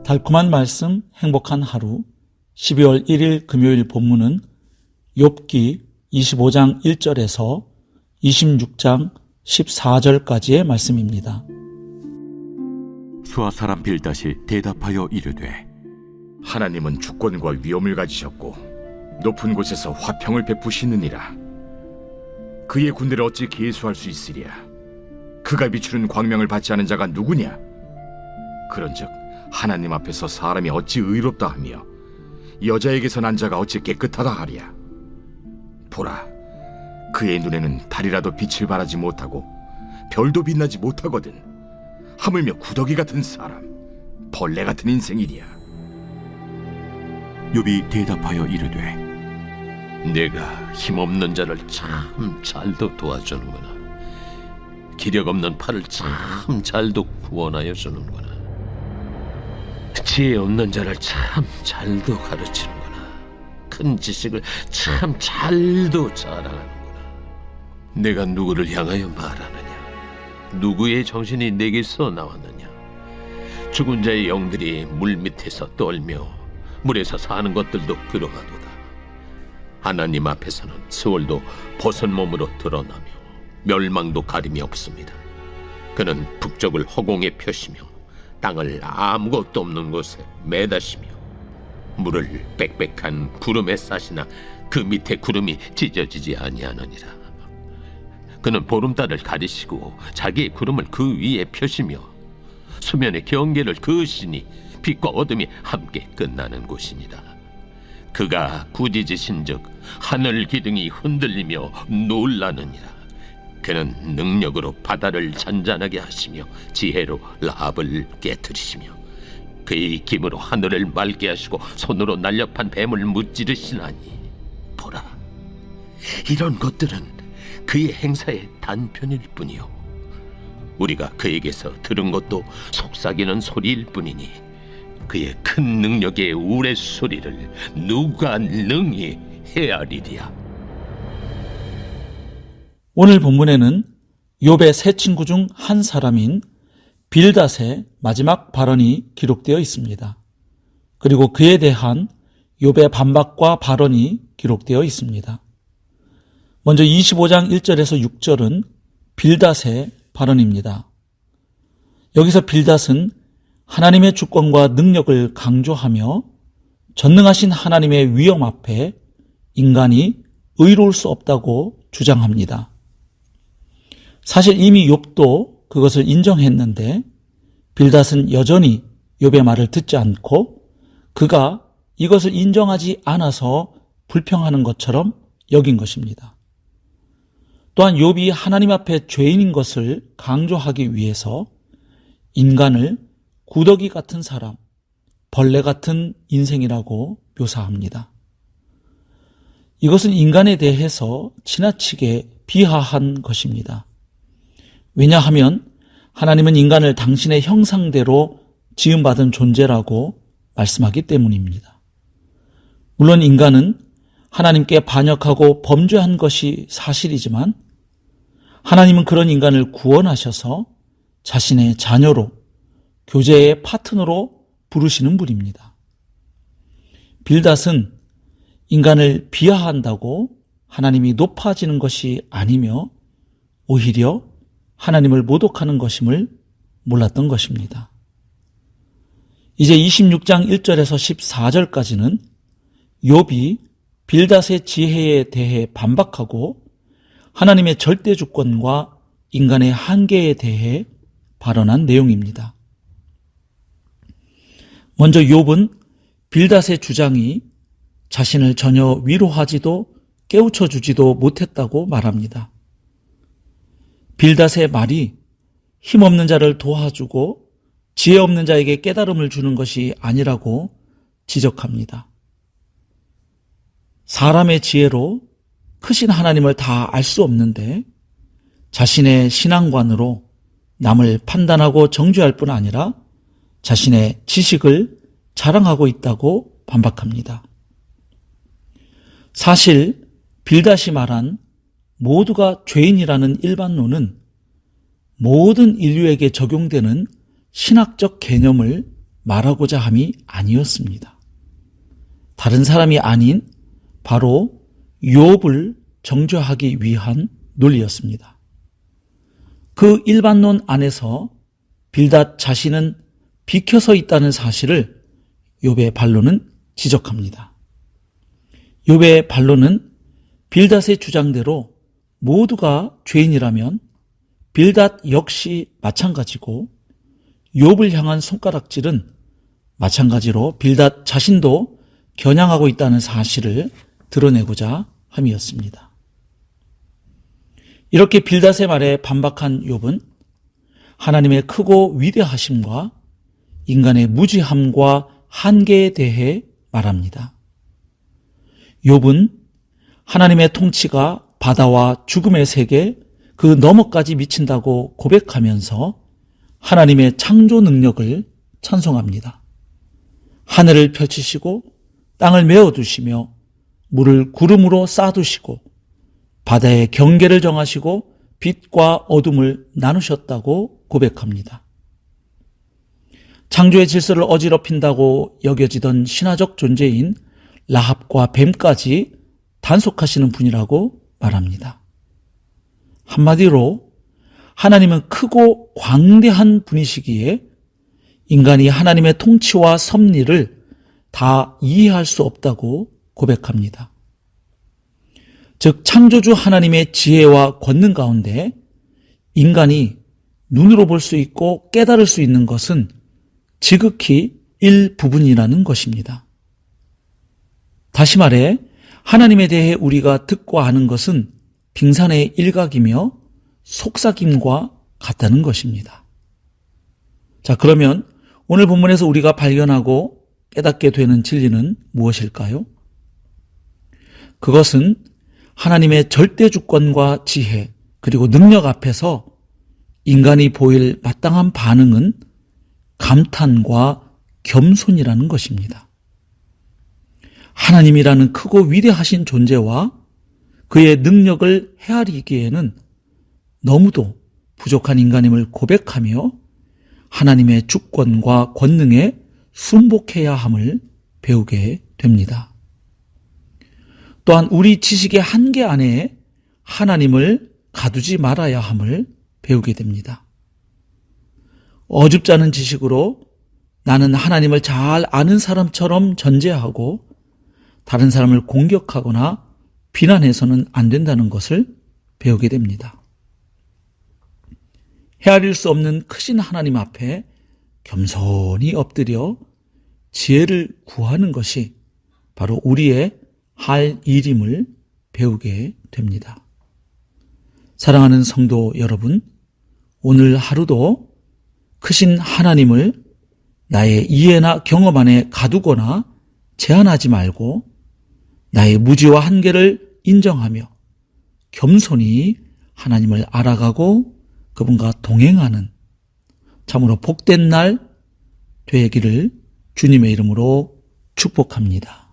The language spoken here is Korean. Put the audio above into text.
달콤한 말씀, 행복한 하루 12월 1일 금요일 본문은 욥기 25장 1절에서 26장 14절까지의 말씀입니다. 수아 사람 빌닷이 대답하여 이르되 하나님은 주권과 위엄을 가지셨고 높은 곳에서 화평을 베푸시느니라. 그의 군대를 어찌 계수할 수 있으랴. 그가 비추는 광명을 받지 않은 자가 누구냐. 그런즉 하나님 앞에서 사람이 어찌 의롭다 하며 여자에게서 난 자가 어찌 깨끗하다 하랴. 보라, 그의 눈에는 달이라도 빛을 발하지 못하고 별도 빛나지 못하거든. 하물며 구더기 같은 사람, 벌레 같은 인생이랴. 욥이 대답하여 이르되 내가 힘없는 자를 참 잘도 도와주는구나. 기력 없는 팔을 참 잘도 구원하여 주는구나. 지혜 없는 자를 참 잘도 가르치는구나. 큰 지식을 참 잘도 자랑하는구나. 내가 누구를 향하여 말하느냐? 누구의 정신이 내게서 나왔느냐? 죽은 자의 영들이 물 밑에서 떨며 물에서 사는 것들도 그러하도다. 하나님 앞에서는 스월도 벗은 몸으로 드러나며 멸망도 가림이 없습니다. 그는 북쪽을 허공에 펴시며 땅을 아무것도 없는 곳에 매다시며 물을 빽빽한 구름에 싸시나 그 밑에 구름이 찢어지지 아니하느니라. 그는 보름달을 가리시고 자기의 구름을 그 위에 펴시며 수면의 경계를 그으시니 빛과 어둠이 함께 끝나는 곳이니라. 그가 꾸짖으신즉 하늘 기둥이 흔들리며 놀라느니라. 그는 능력으로 바다를 잔잔하게 하시며 지혜로 라합을 깨트리시며 그의 힘으로 하늘을 맑게 하시고 손으로 날렵한 뱀을 무찌르시나니 보라, 이런 것들은 그의 행사의 단편일 뿐이요 우리가 그에게서 들은 것도 속삭이는 소리일 뿐이니 그의 큰 능력의 우레소리를 누가 능히 헤아리랴. 오늘 본문에는 욥의 세 친구 중 한 사람인 빌닷의 마지막 발언이 기록되어 있습니다. 그리고 그에 대한 욥의 반박과 발언이 기록되어 있습니다. 먼저 25장 1절에서 6절은 빌닷의 발언입니다. 여기서 빌닷은 하나님의 주권과 능력을 강조하며 전능하신 하나님의 위엄 앞에 인간이 의로울 수 없다고 주장합니다. 사실 이미 욥도 그것을 인정했는데 빌닷은 여전히 욥의 말을 듣지 않고 그가 이것을 인정하지 않아서 불평하는 것처럼 여긴 것입니다. 또한 욥이 하나님 앞에 죄인인 것을 강조하기 위해서 인간을 구더기 같은 사람, 벌레 같은 인생이라고 묘사합니다. 이것은 인간에 대해서 지나치게 비하한 것입니다. 왜냐하면 하나님은 인간을 당신의 형상대로 지음받은 존재라고 말씀하기 때문입니다. 물론 인간은 하나님께 반역하고 범죄한 것이 사실이지만 하나님은 그런 인간을 구원하셔서 자신의 자녀로 교제의 파트너로 부르시는 분입니다. 빌닷은 인간을 비하한다고 하나님이 높아지는 것이 아니며 오히려 하나님을 모독하는 것임을 몰랐던 것입니다. 이제 26장 1절에서 14절까지는 욥이 빌닷의 지혜에 대해 반박하고 하나님의 절대 주권과 인간의 한계에 대해 발언한 내용입니다. 먼저 욥은 빌닷의 주장이 자신을 전혀 위로하지도 깨우쳐주지도 못했다고 말합니다. 빌닷의 말이 힘없는 자를 도와주고 지혜 없는 자에게 깨달음을 주는 것이 아니라고 지적합니다. 사람의 지혜로 크신 하나님을 다 알 수 없는데 자신의 신앙관으로 남을 판단하고 정죄할 뿐 아니라 자신의 지식을 자랑하고 있다고 반박합니다. 사실 빌닷이 말한 모두가 죄인이라는 일반론은 모든 인류에게 적용되는 신학적 개념을 말하고자 함이 아니었습니다. 다른 사람이 아닌 바로 욥을 정죄하기 위한 논리였습니다. 그 일반론 안에서 빌닷 자신은 비켜서 있다는 사실을 욥의 반론은 지적합니다. 욥의 반론은 빌닷의 주장대로 모두가 죄인이라면 빌닷 역시 마찬가지고 욥을 향한 손가락질은 마찬가지로 빌닷 자신도 겨냥하고 있다는 사실을 드러내고자 함이었습니다. 이렇게 빌닷의 말에 반박한 욥은 하나님의 크고 위대하심과 인간의 무지함과 한계에 대해 말합니다. 욥은 하나님의 통치가 바다와 죽음의 세계 그 너머까지 미친다고 고백하면서 하나님의 창조 능력을 찬송합니다. 하늘을 펼치시고 땅을 메워두시며 물을 구름으로 쌓아두시고 바다의 경계를 정하시고 빛과 어둠을 나누셨다고 고백합니다. 창조의 질서를 어지럽힌다고 여겨지던 신화적 존재인 라합과 뱀까지 단속하시는 분이라고 말합니다. 한마디로 하나님은 크고 광대한 분이시기에 인간이 하나님의 통치와 섭리를 다 이해할 수 없다고 고백합니다. 즉 창조주 하나님의 지혜와 권능 가운데 인간이 눈으로 볼 수 있고 깨달을 수 있는 것은 지극히 일부분이라는 것입니다. 다시 말해 하나님에 대해 우리가 듣고 아는 것은 빙산의 일각이며 속삭임과 같다는 것입니다. 자, 그러면 오늘 본문에서 우리가 발견하고 깨닫게 되는 진리는 무엇일까요? 그것은 하나님의 절대 주권과 지혜 그리고 능력 앞에서 인간이 보일 마땅한 반응은 감탄과 겸손이라는 것입니다. 하나님이라는 크고 위대하신 존재와 그의 능력을 헤아리기에는 너무도 부족한 인간임을 고백하며 하나님의 주권과 권능에 순복해야 함을 배우게 됩니다. 또한 우리 지식의 한계 안에 하나님을 가두지 말아야 함을 배우게 됩니다. 어줍지 않은 지식으로 나는 하나님을 잘 아는 사람처럼 전제하고 다른 사람을 공격하거나 비난해서는 안 된다는 것을 배우게 됩니다. 헤아릴 수 없는 크신 하나님 앞에 겸손히 엎드려 지혜를 구하는 것이 바로 우리의 할 일임을 배우게 됩니다. 사랑하는 성도 여러분, 오늘 하루도 크신 하나님을 나의 이해나 경험 안에 가두거나 제한하지 말고 나의 무지와 한계를 인정하며 겸손히 하나님을 알아가고 그분과 동행하는 참으로 복된 날 되기를 주님의 이름으로 축복합니다.